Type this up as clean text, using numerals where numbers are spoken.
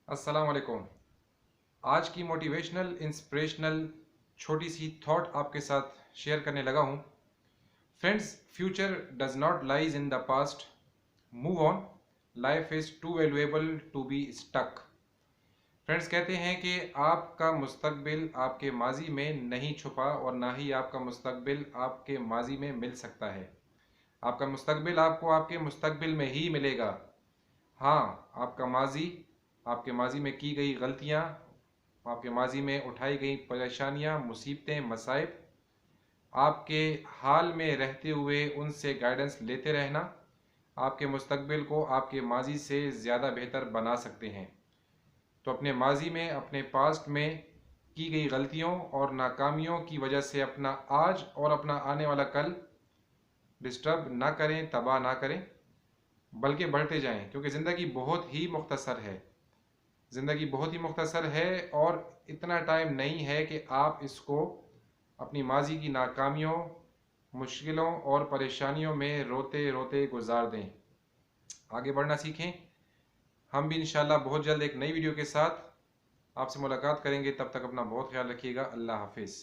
अस्सलाम वालेकुम। आज की मोटिवेशनल इंस्पिरेशनल छोटी सी थॉट आपके साथ शेयर करने लगा हूँ। Friends, future does not lies in the past, move on, life is too valuable to be stuck. Friends, कहते हैं कि आपका मुस्तकबिल आपके माजी में नहीं छुपा और ना ही आपका मुस्तकबिल आपके माजी में मिल सकता है। आपका मुस्तकबिल आपको आपके मुस्तकबिल में ही मिलेगा। हाँ, आपके माजी में की गई गलतियाँ, आपके माजी में उठाई गई परेशानियाँ, मुसीबतें, मसाइब, आपके हाल में रहते हुए उनसे गाइडेंस लेते रहना आपके मुस्तकबिल को आपके माजी से ज़्यादा बेहतर बना सकते हैं। तो अपने माजी में, अपने पास्ट में की गई गलतियों और नाकामियों की वजह से अपना आज और अपना आने वाला कल डिस्टर्ब ना करें, तबाह ना करें, बल्कि बढ़ते जाएं, क्योंकि ज़िंदगी बहुत ही मुख्तसर है। ज़िंदगी बहुत ही मुख्तसर है और इतना टाइम नहीं है कि आप इसको अपनी माजी की नाकामियों, मुश्किलों और परेशानियों में रोते रोते गुजार दें। आगे बढ़ना सीखें। हम भी इंशाल्लाह बहुत जल्द एक नई वीडियो के साथ आपसे मुलाकात करेंगे। तब तक अपना बहुत ख्याल रखिएगा। अल्लाह हाफिज़।